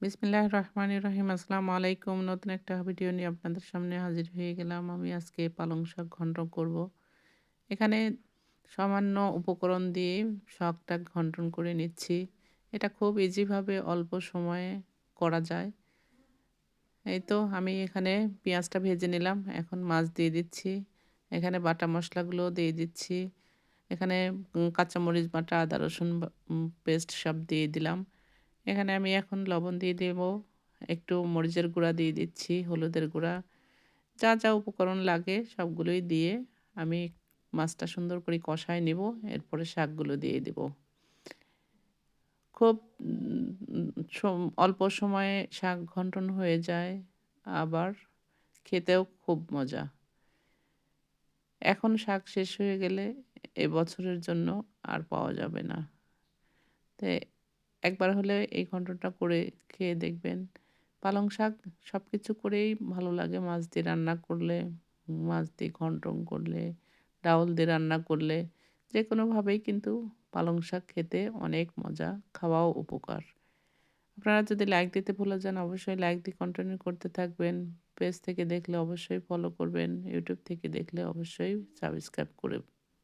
বিসমিল্লাহির রহমানির রহিম। আসসালামু আলাইকুম। নতুন একটা ভিডিও নিয়ে আপনাদের সামনে হাজির হয়ে গেলাম। আমি আজকে পালং শাক ঘন্ট করব। এখানে সামান্য উপকরণ দিয়ে শাকটা ঘন্টন করে নিচ্ছি। এটা খুব ইজি ভাবে অল্প সময়ে করা যায়। এই তো আমি এখানে পেঁয়াজটা ভেজে নিলাম। এখন মাছ দিয়ে দিচ্ছি। এখানে বাটা মসলাগুলোও দিয়ে দিচ্ছি। এখানে কাঁচামরিচ বাটা, আদা রসুন পেস্ট সব দিয়ে দিলাম। এখানে আমি এখন লবণ দিয়ে দেব। একটু মরিচের গুঁড়া দিয়ে দিচ্ছি, হলুদের গুঁড়া। যা, যা উপকরণ লাগে সবগুলোই দিয়ে আমি মাছটা সুন্দর করে কষায় নিব। এরপরে শাকগুলো দিয়ে দিব। খুব অল্প সময়ে শাক ঘন্টন হয়ে যায়। আবার খেতেও খুব মজা। এখন শাক শেষ হয়ে গেলে এবছরের জন্য আর পাওয়া যাবে না। তে একবার হলে এই ঘন্টটা করে খেয়ে দেখবেন। পালং শাক সবকিছু করেই ভালো লাগে। মাছ দিয়ে রান্না করলে, মাছ দিয়ে ঘন্টন করলে, ডাউল দিয়ে রান্না করলে যেকোনোভাবেই কিন্তু পালং শাক খেতে অনেক মজা, খাওয়াও উপকার। আপনারা যদি লাইক দিতে ভুলে যান অবশ্যই লাইক দিয়ে কন্টিনিউ করতে থাকবেন। পেজ থেকে দেখলে অবশ্যই ফলো করবেন। ইউটিউব থেকে দেখলে অবশ্যই সাবস্ক্রাইব করে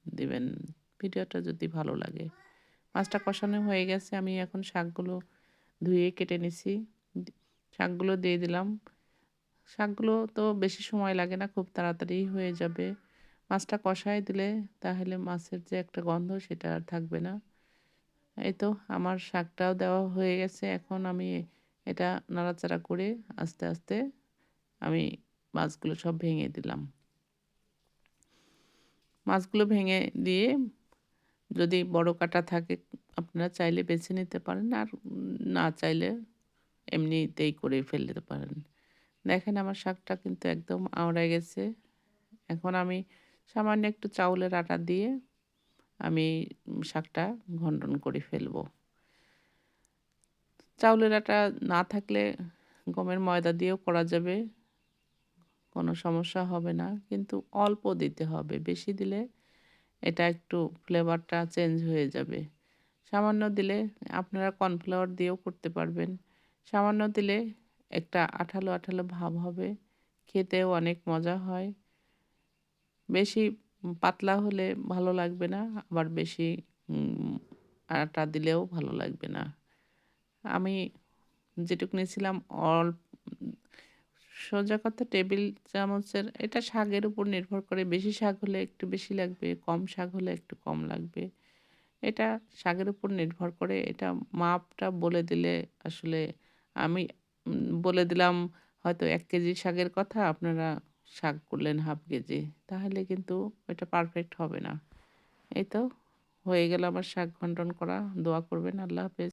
দিবেন ভিডিওটা যদি ভালো লাগে। মাছটা কষানো হয়ে গেছে। আমি এখন শাকগুলো ধুয়ে কেটে নিছি। দি শাকগুলো দিয়ে দিলাম। শাকগুলো তো বেশি সময় লাগে না, খুব তাড়াতাড়ি হয়ে যাবে। মাছটা কষায় দিলে তাহলে মাছের যে একটা গন্ধ সেটা আর থাকবে না। এই তো আমার শাকটাও দেওয়া হয়ে গেছে। এখন আমি এটা নাড়াচাড়া করে আস্তে, আস্তে আমি মাছগুলো সব ভেঙে দিলাম। মাছগুলো ভেঙে দিয়ে যদি বড় কাঁটা থাকে আপনারা চাইলে বেছে নিতে পারেন। আর না চাইলে এমনিতেই করে ফেলতে পারেন। দেখেন আমার শাকটা কিন্তু একদম আওড়ায় গেছে। এখন আমি সামান্য একটু চাউলের আটা দিয়ে আমি শাকটা ঘন্টন করে ফেলবো। চাউলের আটা না থাকলে গমের ময়দা দিয়েও করা যাবে। কোনো সমস্যা হবে না। কিন্তু অল্প দিতে হবে। বেশি দিলে এটা একটু ফ্লেভারটা চেঞ্জ হয়ে যাবে। সামান্য দিলে আপনারা কর্নফ্লাওয়ার দিয়েও করতে পারবেন। সামান্য দিলে একটা আঠালো, আঠালো ভাব হবে। খেতেও অনেক মজা হয়। বেশি পাতলা হলে ভালো লাগবে না। আবার বেশি উম আটা দিলেও ভালো লাগবে না। আমি যেটুক নিয়েছিলাম সোজা কথা টেবিল চামচের, এটা শাকের উপর নির্ভর করে। বেশি শাক হলে একটু বেশি লাগবে, কম শাক হলে একটু কম লাগবে। এটা শাকের উপর নির্ভর করে। এটা মাপটা বলে দিলে আসলে আমি বলে দিলাম হয়তো ১ কেজি শাকের কথা, আপনারা শাক করলেন 1/2 কেজি। তাহলে কিন্তু এটা পারফেক্ট হবে না। এই তো হয়ে গেল আমার শাক ঘন্টন করা। দোয়া করবেন। আল্লাহ হাফেজ।